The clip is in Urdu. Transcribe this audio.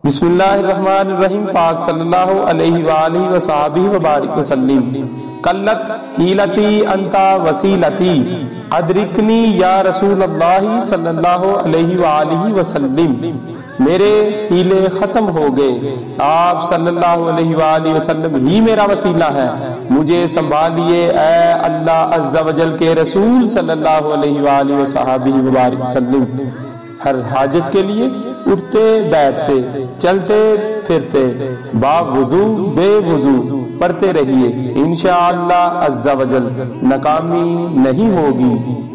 بسم اللہ الرحمن الرحیم۔ پاک صلی اللہ علیہ وآلہ وصحبہ وبارک وسلم۔ قلت حیلتی انت وسیلتی ادرکنی یا رسول اللہ صلی اللہ علیہ وآلہ وسلم۔ میرے حیلے ختم ہو گئے، آپ صلی اللہ علیہ وآلہ وسلم ہی میرا وسیلہ ہے، مجھے سنبھالیے اے اللہ عز و جل کے رسول صلی اللہ علیہ وآلہ وصحبہ وبارک وسلم۔ ہر حاجت کے لیے اٹھتے بیٹھتے چلتے پھرتے با وضو بے وضو پڑھتے رہیے، انشاءاللہ عز و جل ناکامی نہیں ہوگی۔